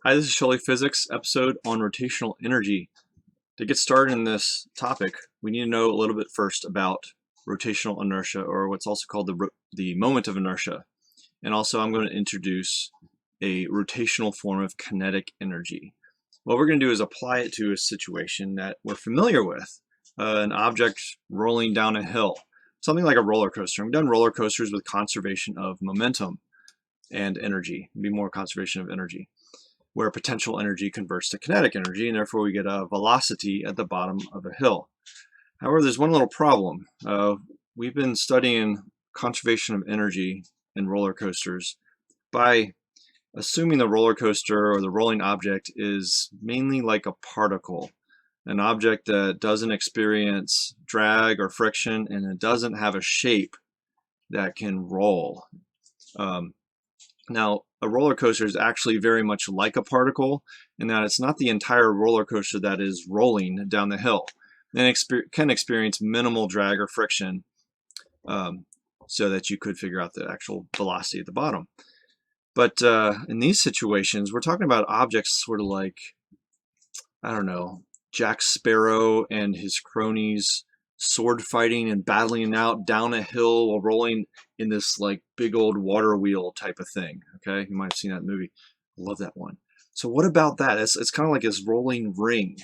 Hi, this is Shelly Physics episode on rotational energy. To get started in this topic, we need to know a little bit first about rotational inertia, or what's also called the moment of inertia. And also I'm going to introduce a rotational form of kinetic energy. What we're going to do is apply it to a situation that we're familiar with, an object rolling down a hill, something like a roller coaster. We've done roller coasters with conservation of momentum and energy, be more conservation of energy, where potential energy converts to kinetic energy, and therefore we get a velocity at the bottom of a hill. However, there's one little problem. We've been studying conservation of energy in roller coasters by assuming the roller coaster or the rolling object is mainly like a particle, an object that doesn't experience drag or friction, and it doesn't have a shape that can roll. Now, a roller coaster is actually very much like a particle in that it's not the entire roller coaster that is rolling down the hill. And it can experience minimal drag or friction, so that you could figure out the actual velocity at the bottom. But in these situations, we're talking about objects sort of like, I don't know, Jack Sparrow and his cronies sword fighting and battling out down a hill while rolling in this like big old water wheel type of thing. Okay, you might have seen that movie. I love that one. So what about that? It's kind of like this rolling ring.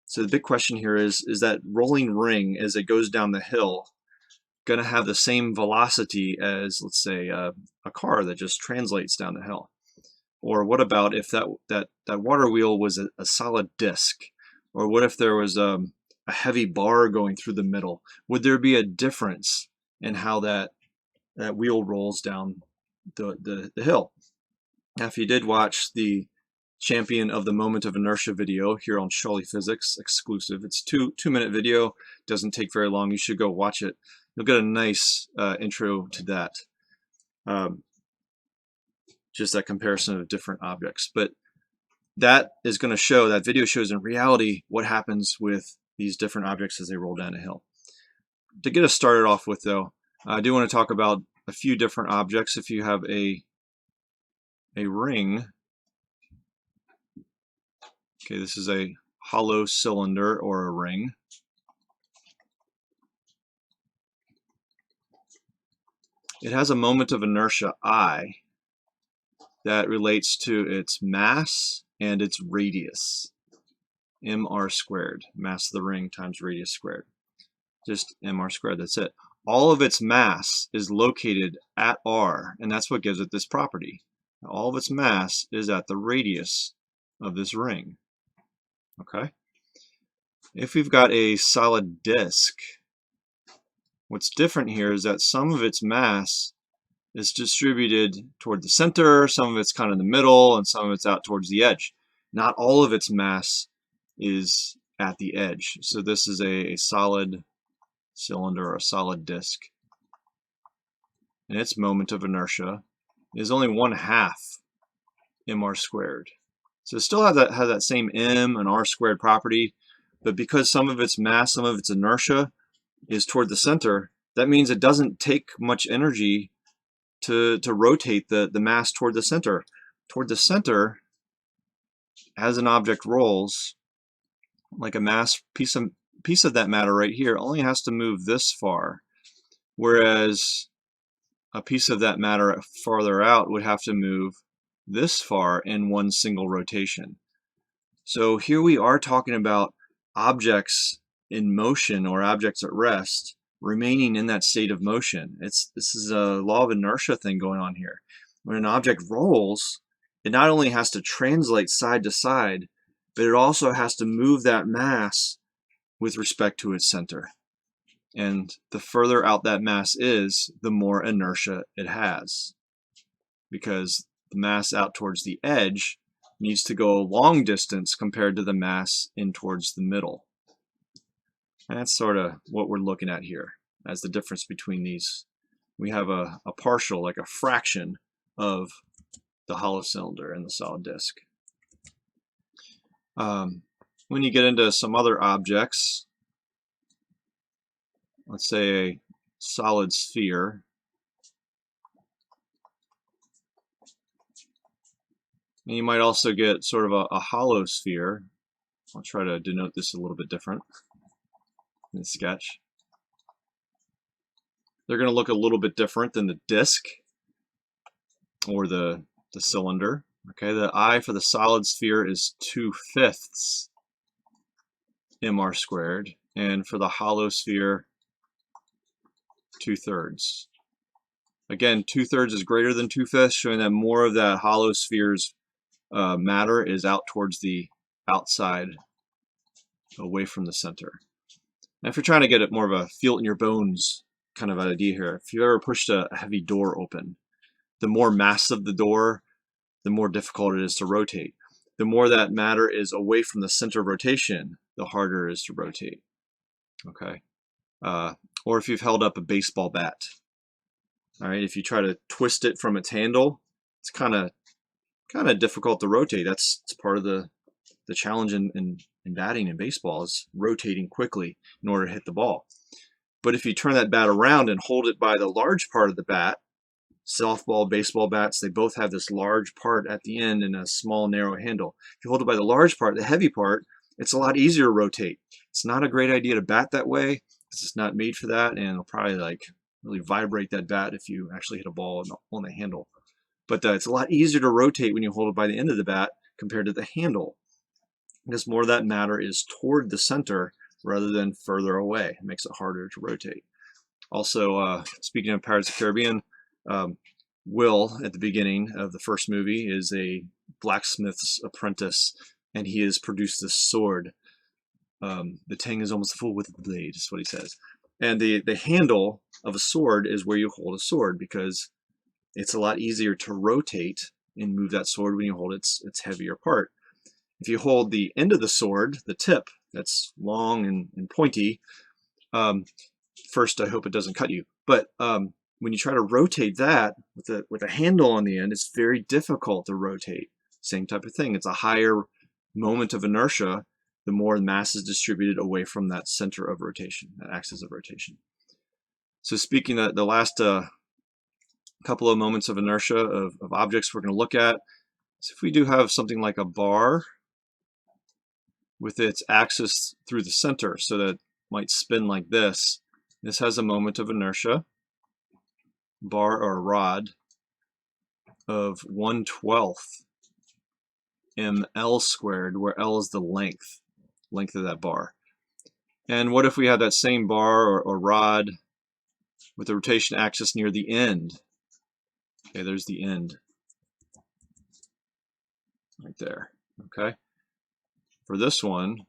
So the big question here is that rolling ring, as it goes down the hill, going to have the same velocity as, let's say, a car that just translates down the hill? Or what about if that water wheel was a solid disc? Or what if there was a heavy bar going through the middle? Would there be a difference in how that wheel rolls down the hill? Now, if you did watch the Champion of the Moment of Inertia video here on Shelly Physics exclusive, it's two-minute video, doesn't take very long. You should go watch it. You'll get a nice intro to that. Just that comparison of different objects. But that is going to show, that video shows in reality what happens with these different objects as they roll down a hill. To get us started off with, though, I do want to talk about a few different objects. If you have a ring, okay, this is a hollow cylinder or a ring. It has a moment of inertia I that relates to its mass and its radius, mr squared, mass of the ring times radius squared. Just mr squared, that's it. All of its mass is located at r, and that's what gives it this property. All of its mass is at the radius of this ring. Okay? If we've got a solid disk, what's different here is that some of its mass is distributed toward the center, some of it's kind of in the middle, and some of it's out towards the edge. Not all of its mass is at the edge. So this is a solid cylinder or a solid disk. And its moment of inertia is only 1/2 mr squared. So it still has that same m and r squared property, but because some of its mass, some of its inertia is toward the center, that means it doesn't take much energy to rotate the mass toward the center. Toward the center, as an object rolls, like a mass piece of that matter right here only has to move this far, whereas a piece of that matter farther out would have to move this far in one single rotation. So here we are talking about objects in motion or objects at rest remaining in that state of motion. This is a law of inertia thing going on here. When an object rolls, it not only has to translate side to side, but it also has to move that mass with respect to its center. And the further out that mass is, the more inertia it has, because the mass out towards the edge needs to go a long distance compared to the mass in towards the middle. And that's sort of what we're looking at here as the difference between these. We have a partial, like a fraction of the hollow cylinder and the solid disk. When you get into some other objects, let's say a solid sphere, And you might also get sort of a hollow sphere. I'll try to denote this a little bit different in the sketch. They're going to look a little bit different than the disk or the cylinder. Okay, the I for the solid sphere is 2/5 mr squared, and for the hollow sphere, 2/3. Again, 2/3 is greater than 2/5, showing that more of that hollow sphere's matter is out towards the outside, away from the center. Now, if you're trying to get it more of a feel it in your bones kind of idea here, if you ever pushed a heavy door open, the more massive the door, the more difficult it is to rotate. The more that matter is away from the center of rotation, the harder it is to rotate. Okay, or if you've held up a baseball bat, all right, if you try to twist it from its handle, it's kind of difficult to rotate. It's part of the challenge in batting in baseball is rotating quickly in order to hit the ball. But if you turn that bat around and hold it by the large part of the bat, softball, baseball bats, they both have this large part at the end and a small narrow handle. If you hold it by the large part, the heavy part, it's a lot easier to rotate. It's not a great idea to bat that way because it's not made for that, and it'll probably like really vibrate that bat if you actually hit a ball on the handle. But it's a lot easier to rotate when you hold it by the end of the bat compared to the handle, because more of that matter is toward the center rather than further away. It makes it harder to rotate. Also, speaking of Pirates of the Caribbean, Will, at the beginning of the first movie, is a blacksmith's apprentice, and he has produced this sword. The tang is almost full with the blade, is what he says. And the handle of a sword is where you hold a sword, because it's a lot easier to rotate and move that sword when you hold its heavier part. If you hold the end of the sword, the tip, that's long and pointy, first I hope it doesn't cut you, but when you try to rotate that with a handle on the end, it's very difficult to rotate. Same type of thing. It's a higher moment of inertia the more the mass is distributed away from that center of rotation, that axis of rotation. So speaking of the last couple of moments of inertia of objects we're going to look at, so if we do have something like a bar with its axis through the center, so that it might spin like this, this has a moment of inertia, bar or rod, of 1/12 ml squared, where L is the length of that bar. And what if we had that same bar or rod with the rotation axis near the end? Okay, there's the end right there. Okay, for this one,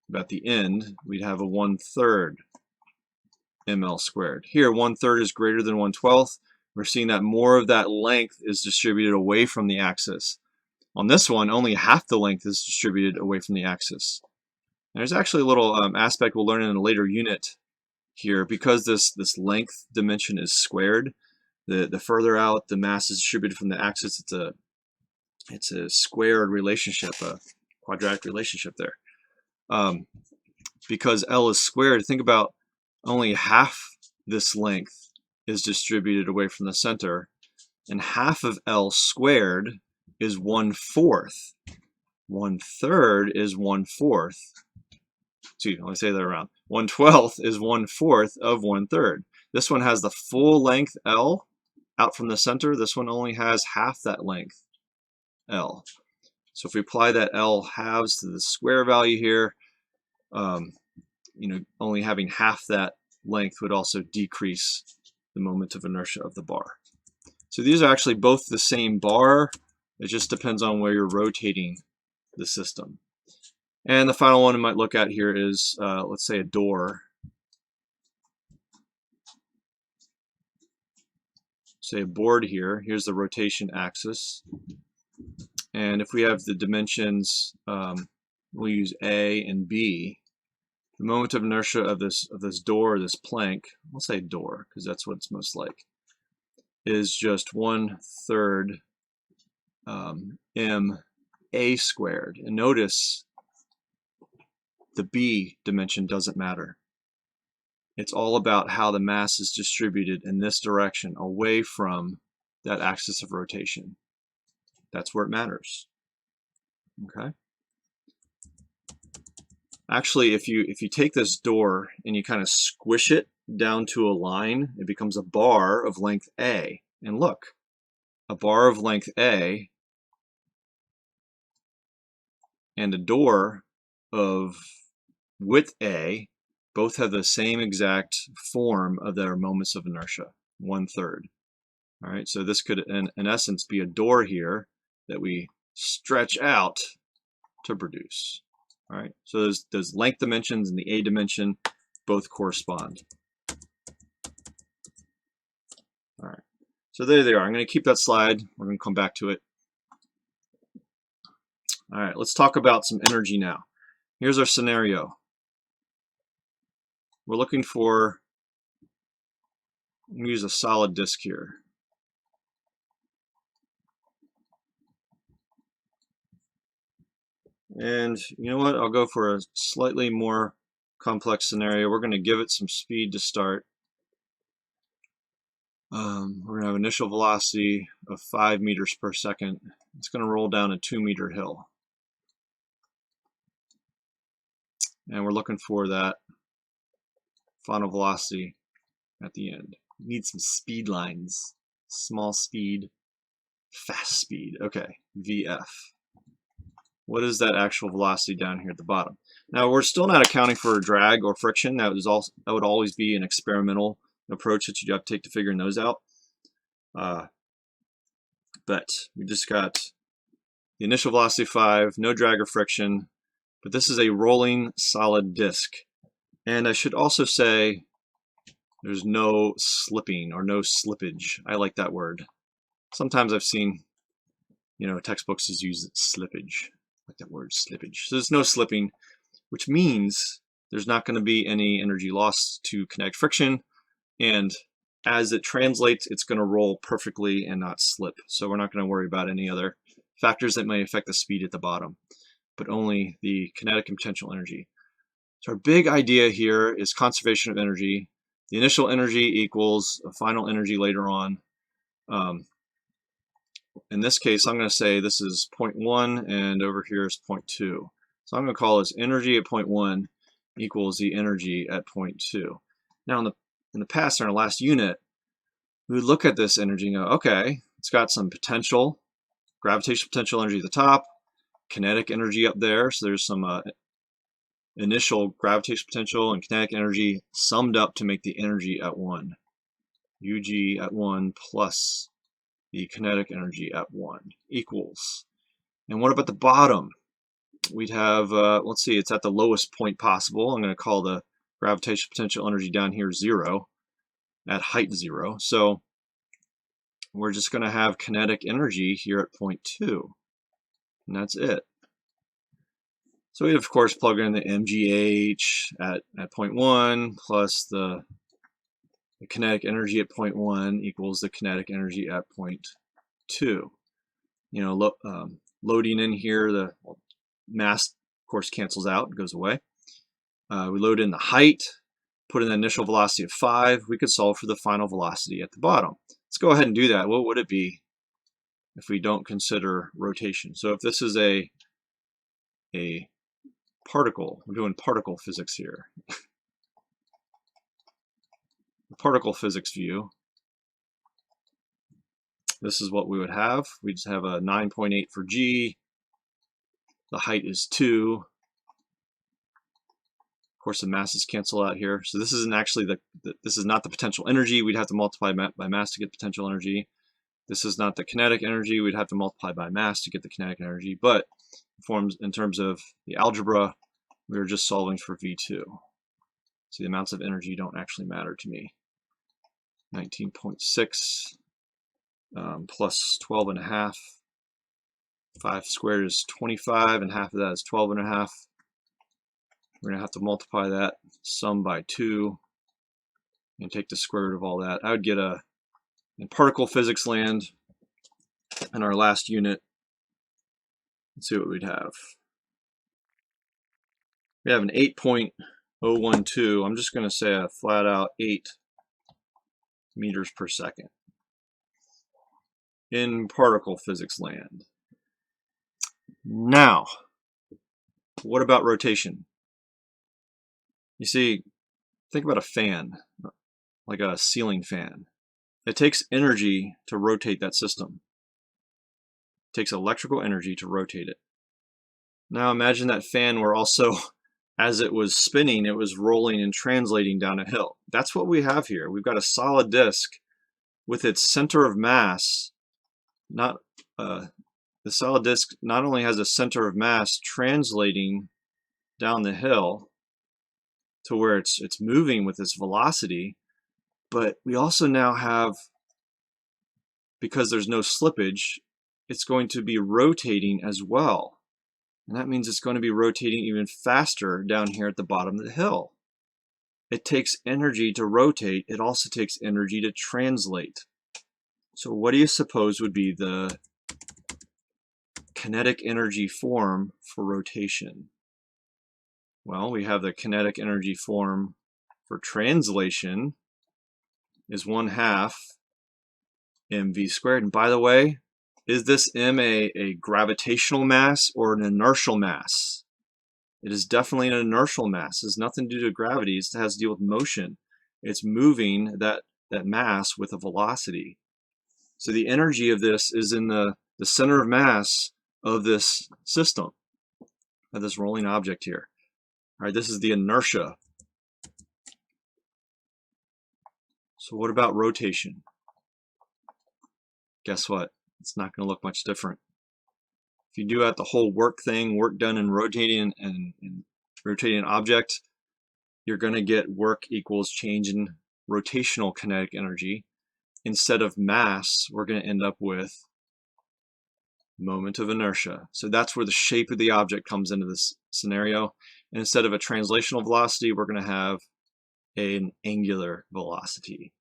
about the end, we'd have a 1/3 ml squared. Here, 1/3 is greater than 1/12. We're seeing that more of that length is distributed away from the axis. On this one, only half the length is distributed away from the axis. And there's actually a little aspect we'll learn in a later unit here, because this length dimension is squared. The further out the mass is distributed from the axis, it's a squared relationship, a quadratic relationship there. Because L is squared, think about only half this length is distributed away from the center, and half of L squared is 1/4. 1/3 is 1/4. Excuse me, let me say that around. 1/12 is 1/4 of 1/3. This one has the full length L out from the center. This one only has half that length L. So if we apply that L halves to the square value here, only having half that length would also decrease the moment of inertia of the bar. So these are actually both the same bar. It just depends on where you're rotating the system. And the final one we might look at here is, let's say, a door. Say a board here. Here's the rotation axis. And if we have the dimensions, we'll use A and B. The moment of inertia of this door, this plank, we'll say door because that's what it's most like, is just 1/3 m(a) squared. And notice the B dimension doesn't matter. It's all about how the mass is distributed in this direction away from that axis of rotation. That's where it matters. Okay. Actually, if you take this door and you kind of squish it down to a line, it becomes a bar of length A. And look, a bar of length A and a door of width A both have the same exact form of their moments of inertia, 1/3. All right, so this could, in essence, be a door here that we stretch out to produce. All right, so those length dimensions and the A dimension both correspond. All right, so there they are. I'm going to keep that slide. We're going to come back to it. All right, let's talk about some energy now. Here's our scenario. We're looking for, use a solid disk here. And you know what? I'll go for a slightly more complex scenario. We're going to give it some speed to start. We're going to have initial velocity of 5 meters per second. It's going to roll down a 2-meter hill. And we're looking for that final velocity at the end. We need some speed lines. Small speed, fast speed. Okay, VF. What is that actual velocity down here at the bottom? Now, we're still not accounting for drag or friction. That would always be an experimental approach that you have to take to figuring those out. But we just got the initial velocity 5, no drag or friction, but this is a rolling solid disk. And I should also say there's no slipping or no slippage. I like that word. Sometimes I've seen, textbooks use slippage. I like that word, slippage. So there's no slipping, which means there's not going to be any energy loss to kinetic friction, and as it translates, it's going to roll perfectly and not slip. So we're not going to worry about any other factors that may affect the speed at the bottom, but only the kinetic and potential energy. So our big idea here is conservation of energy. The initial energy equals a final energy later on. In this case, I'm going to say this is 0.1 and over here is 0.2. So I'm going to call this energy at 0.1 equals the energy at 0.2. Now in the past, in our last unit, we would look at this energy and go, okay, it's got some potential, gravitational potential energy at the top, kinetic energy up there. So there's some initial gravitational potential and kinetic energy summed up to make the energy at 1. UG at 1 plus the kinetic energy at 1 equals. And what about the bottom? We'd have, let's see, it's at the lowest point possible. I'm going to call the gravitational potential energy down here 0, at height 0. So we're just going to have kinetic energy here at 0.2. And that's it. So we, of course, plug in the MGH at 0.1 plus the kinetic energy at 0.1 equals the kinetic energy at 0.2. Loading in here, the mass, of course, cancels out, goes away. We load in the height, put in the initial velocity of 5. We could solve for the final velocity at the bottom. Let's go ahead and do that. What would it be if we don't consider rotation? So if this is a particle, we're doing particle physics here. The particle physics view, this is what we would have. We just have a 9.8 for G. The height is 2. Of course, the masses cancel out here. So this isn't actually this is not the potential energy. We'd have to multiply by mass to get potential energy. This is not the kinetic energy. We'd have to multiply by mass to get the kinetic energy. But in terms of the algebra, we were just solving for V2. So the amounts of energy don't actually matter to me. 19.6 plus 12.5. 5 squared is 25, and half of that is 12.5. We're going to have to multiply that sum by 2 and take the square root of all that. I would get in particle physics land, in our last unit, let's see what we'd have. We have an 8.012. I'm just going to say a flat out 8 meters per second in particle physics land. Now, what about rotation? You see, think about a fan, like a ceiling fan. It takes energy to rotate that system. It takes electrical energy to rotate it. Now imagine that fan were also, as it was spinning, it was rolling and translating down a hill. That's what we have here. We've got a solid disk with its center of mass, the solid disk not only has a center of mass translating down the hill to where it's moving with its velocity, but we also now have, because there's no slippage, it's going to be rotating as well. And that means it's going to be rotating even faster down here at the bottom of the hill. It takes energy to rotate. It also takes energy to translate. So what do you suppose would be the kinetic energy form for rotation? Well, we have the kinetic energy form for translation is 1/2 mv squared. And by the way, is this m a gravitational mass or an inertial mass? It is definitely an inertial mass. It has nothing to do with gravity. It has to deal with motion. It's moving that mass with a velocity. So the energy of this is in the center of mass of this system, of this rolling object here. All right, this is the inertia. So what about rotation? Guess what? It's not going to look much different. If you do out the whole work done in rotating and rotating an object, you're going to get work equals change in rotational kinetic energy. Instead of mass, we're going to end up with moment of inertia. So that's where the shape of the object comes into this scenario. And instead of a translational velocity, we're going to have an angular velocity.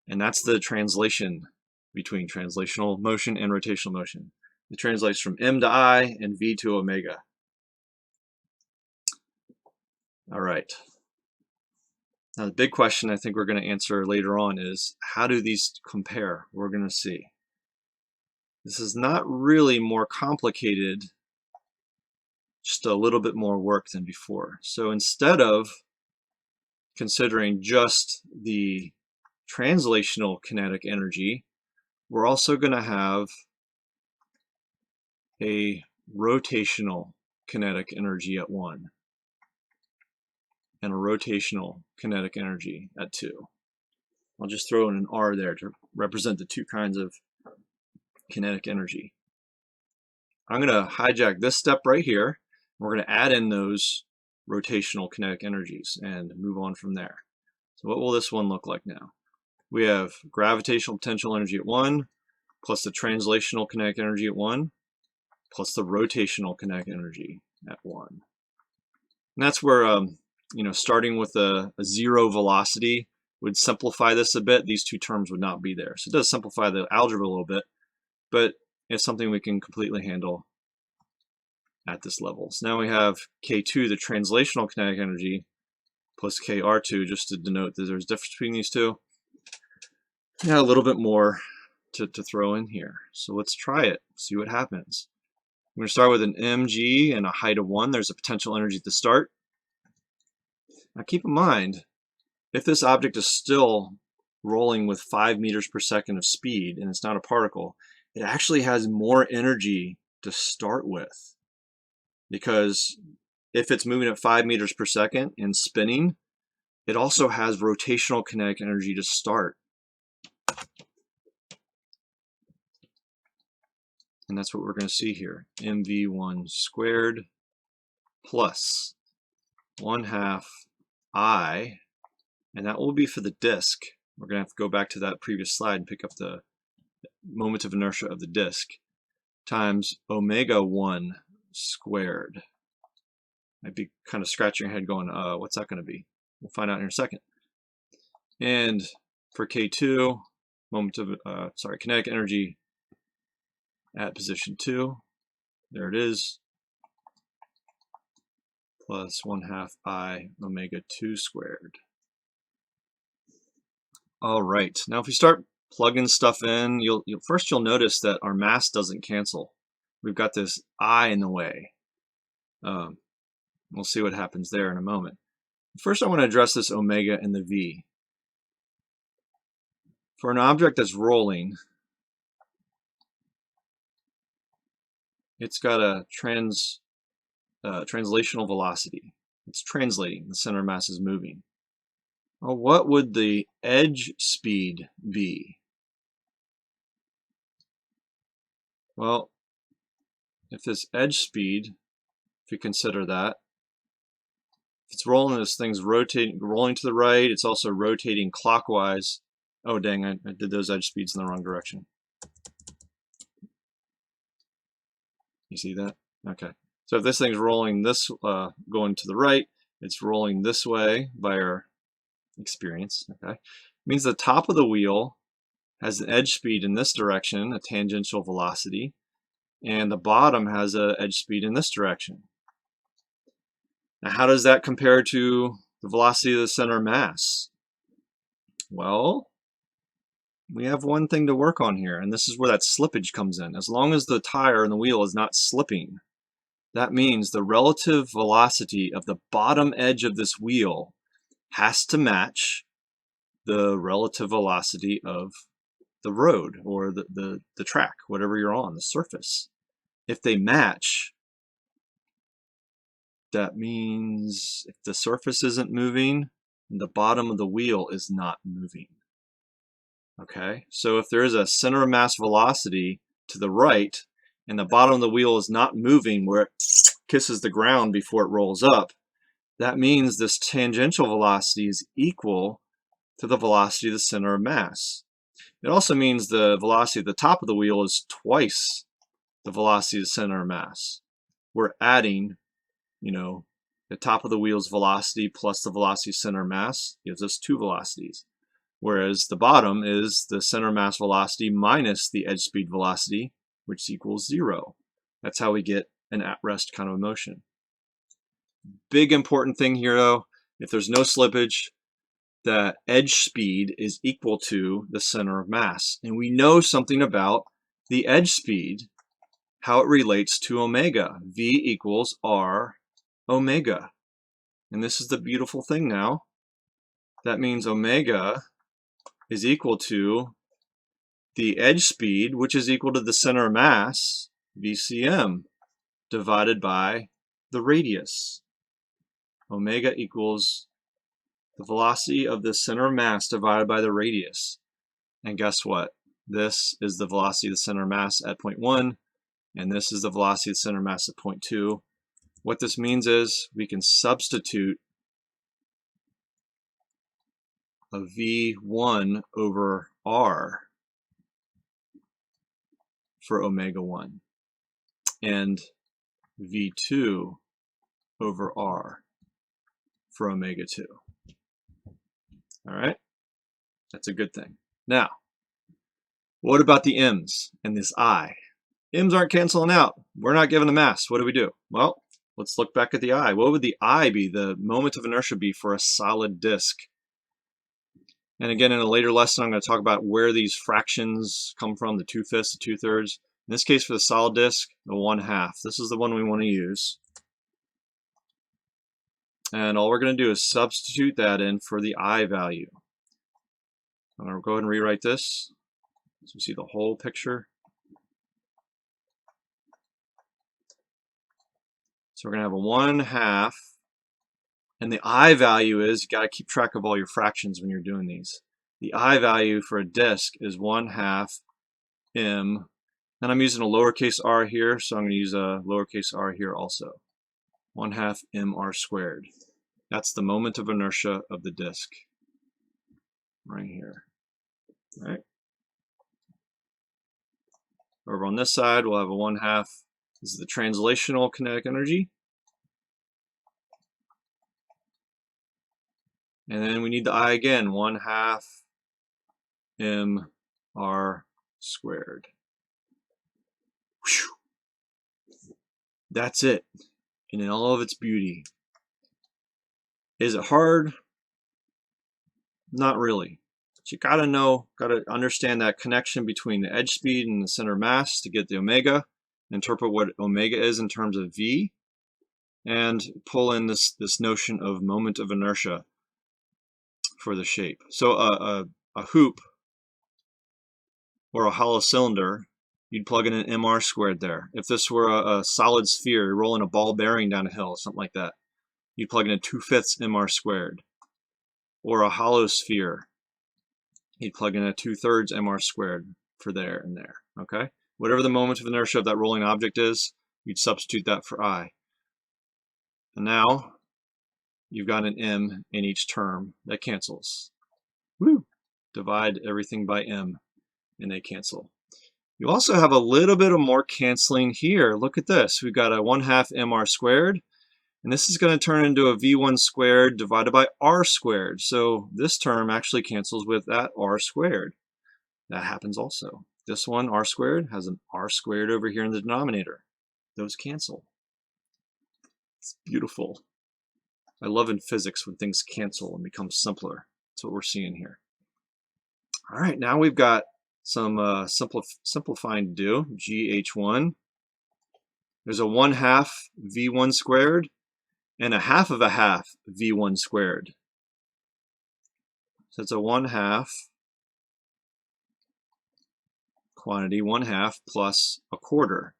And that's the translation between translational motion and rotational motion. It translates from m to I and v to omega. All right. Now the big question I think we're going to answer later on is, how do these compare? We're going to see. This is not really more complicated, just a little bit more work than before. So instead of considering just the translational kinetic energy, we're also going to have a rotational kinetic energy at 1 and a rotational kinetic energy at 2. I'll just throw in an R there to represent the two kinds of kinetic energy. I'm going to hijack this step right here. We're going to add in those rotational kinetic energies and move on from there. So what will this one look like now? We have gravitational potential energy at 1 plus the translational kinetic energy at 1 plus the rotational kinetic energy at 1. And that's where, starting with a 0 velocity would simplify this a bit. These two terms would not be there. So it does simplify the algebra a little bit, but it's something we can completely handle at this level. So now we have K2, the translational kinetic energy, plus Kr2, just to denote that there's a difference between these two. Yeah, a little bit more to throw in here. So let's try it, see what happens. I'm going to start with an mg and a height of 1. There's a potential energy at the start. Now keep in mind, if this object is still rolling with 5 meters per second of speed and it's not a particle, it actually has more energy to start with. Because if it's moving at 5 meters per second and spinning, it also has rotational kinetic energy to start. And that's what we're going to see here. mv1 squared plus 1/2 I, and that will be for the disk. We're going to have to go back to that previous slide and pick up the moment of inertia of the disk, times omega1 squared. I'd be kind of scratching your head going, what's that going to be? We'll find out in a second. And for K2, kinetic energy at position 2, there it is, plus 1/2 I omega 2 squared. All right, now if we start plugging stuff in, you'll notice that our mass doesn't cancel. we've got this I in the way. We'll see what happens there in a moment. First, I want to address this omega and the v. For an object that's rolling, it's got a translational velocity. It's translating. The center of mass is moving. Well, what would the edge speed be? Well, if this edge speed, if you consider that, if it's rolling, this thing's rolling to the right, it's also rotating clockwise. Oh dang, I did those edge speeds in the wrong direction. You see that? Okay. So if this thing's rolling this, going to the right, it's rolling this way by our experience. Okay. It means the top of the wheel has an edge speed in this direction, a tangential velocity, and the bottom has an edge speed in this direction. Now, how does that compare to the velocity of the center of mass? Well, we have one thing to work on here, and this is where that slippage comes in. As long as the tire and the wheel is not slipping, that means the relative velocity of the bottom edge of this wheel has to match the relative velocity of the road or the track, whatever you're on, the surface. If they match, that means if the surface isn't moving, the bottom of the wheel is not moving. Okay, so if there is a center of mass velocity to the right and the bottom of the wheel is not moving where it kisses the ground before it rolls up, that means this tangential velocity is equal to the velocity of the center of mass. It also means the velocity at the top of the wheel is twice the velocity of the center of mass. We're adding, the top of the wheel's velocity plus the velocity of center of mass gives us 2 velocities. Whereas the bottom is the center of mass velocity minus the edge speed velocity, which equals 0. That's how we get an at-rest kind of motion. Big important thing here though, if there's no slippage, the edge speed is equal to the center of mass. And we know something about the edge speed, how it relates to omega. V equals R omega. And this is the beautiful thing now. That means omega is equal to the edge speed, which is equal to the center of mass, VCM, divided by the radius. Omega equals the velocity of the center of mass divided by the radius. And guess what? This is the velocity of the center of mass at point 1, and this is the velocity of the center of mass at point 2. What this means is we can substitute a V1 over R for omega 1 and V2 over R for omega 2. All right, that's a good thing. Now, what about the M's and this I? M's aren't canceling out. We're not given a mass. What do? Well, let's look back at the I. What would the I be, the moment of inertia be for a solid disk? And again, in a later lesson, I'm going to talk about where these fractions come from, the 2/5, the 2/3. In this case, for the solid disk, the 1/2. This is the one we want to use. And all we're going to do is substitute that in for the I value. I'm going to go ahead and rewrite this so we see the whole picture. So we're going to have a 1/2. And the I value is, you got to keep track of all your fractions when you're doing these. The I value for a disk is 1/2 M. And I'm using a lowercase r here, so I'm going to use a lowercase r here also. 1/2 mr squared. That's the moment of inertia of the disk. Right here. All right. Over on this side, we'll have a 1/2. This is the translational kinetic energy. And then we need the I again, 1/2 mr squared. Whew. That's it, and in all of its beauty. Is it hard? Not really. But you gotta understand that connection between the edge speed and the center of mass to get the omega. interpret what omega is in terms of V, and pull in this notion of moment of inertia for the shape. So a hoop or a hollow cylinder, you'd plug in an mr squared there. If this were a solid sphere, you're rolling a ball bearing down a hill, something like that, you'd plug in a 2/5 mr squared. Or a hollow sphere, you'd plug in a 2/3 mr squared for there and there. Okay? Whatever the moment of inertia of that rolling object is, you'd substitute that for I. And now you've got an m in each term that cancels. Woo! Divide everything by m and they cancel. You also have a little bit of more canceling here. Look at this. We've got a 1/2 mr squared, and this is going to turn into a v1 squared divided by r squared. So this term actually cancels with that r squared. That happens also. This one, r squared, has an r squared over here in the denominator. Those cancel. It's beautiful. I love in physics when things cancel and become simpler. That's what we're seeing here. All right, now we've got some simplifying to do. GH1. There's a 1/2 v1 squared and a 1/2 of a 1/2 v1 squared. So it's a 1/2 quantity, 1/2 plus a 1/4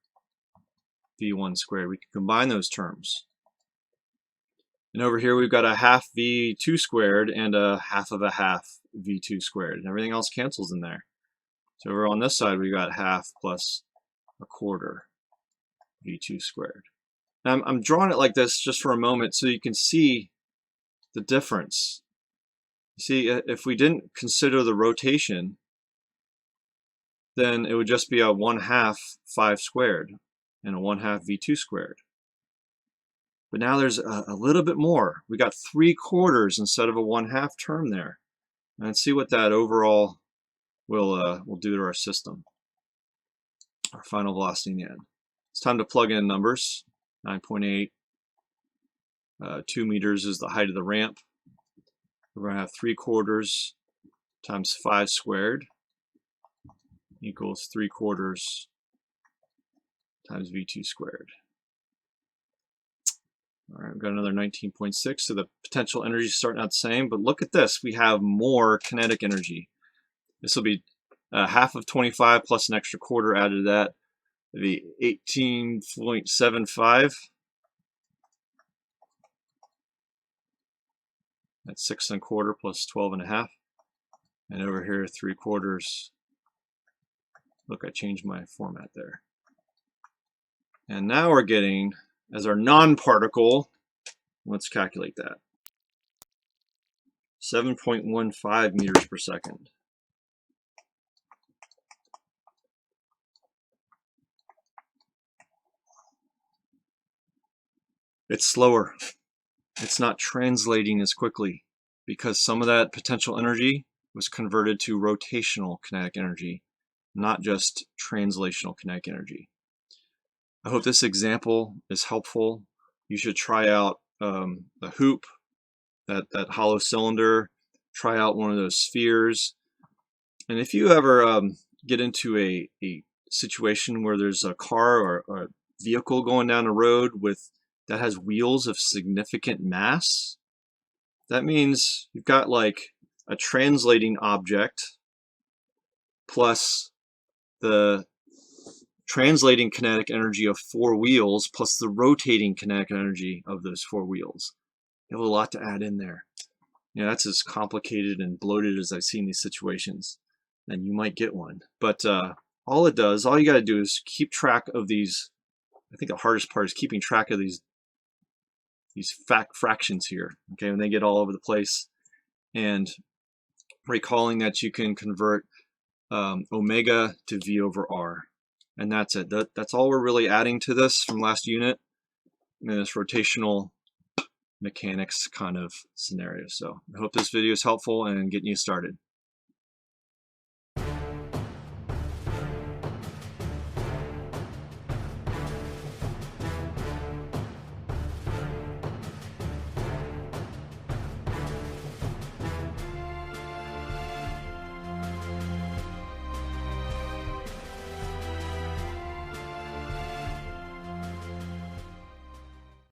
v1 squared. We can combine those terms. And over here we've got a 1/2 v2 squared and a 1/2 of a 1/2 v2 squared. And everything else cancels in there. So over on this side we've got 1/2 plus a 1/4 v2 squared. Now I'm drawing it like this just for a moment so you can see the difference. You see, if we didn't consider the rotation, then it would just be a 1/2 5 squared and a 1/2 v2 squared. But now there's a little bit more. We got 3/4 instead of a 1/2 term there. And let's see what that overall will do to our system. Our final velocity in the end. It's time to plug in numbers. 9.8. 2 meters is the height of the ramp. We're going to have 3/4 times 5 squared equals 3/4 times v2 squared. All right, we've got another 19.6, so the potential energy is starting out the same, but look at this. We have more kinetic energy. This will be 1/2 of 25 plus an extra 1/4 added to that. It'll be 18.75. That's 6 1/4 plus 12 1/2. And over here, 3/4. Look, I changed my format there. And now we're getting, as our non-particle, let's calculate that. 7.15 meters per second. It's slower. It's not translating as quickly because some of that potential energy was converted to rotational kinetic energy, not just translational kinetic energy. I hope this example is helpful. You should try out the hoop, that hollow cylinder, try out one of those spheres. And if you ever get into a situation where there's a car or a vehicle going down the road that has wheels of significant mass, that means you've got like a translating object plus the translating kinetic energy of 4 wheels plus the rotating kinetic energy of those 4 wheels. You have a lot to add in there. You know, that's as complicated and bloated as I've seen these situations, and you might get one. But all you got to do is keep track of these. I think the hardest part is keeping track of these fractions here, okay, when they get all over the place, and recalling that you can convert omega to V over R. And that's it. That's all we're really adding to this from last unit in this rotational mechanics kind of scenario. So I hope this video is helpful and getting you started.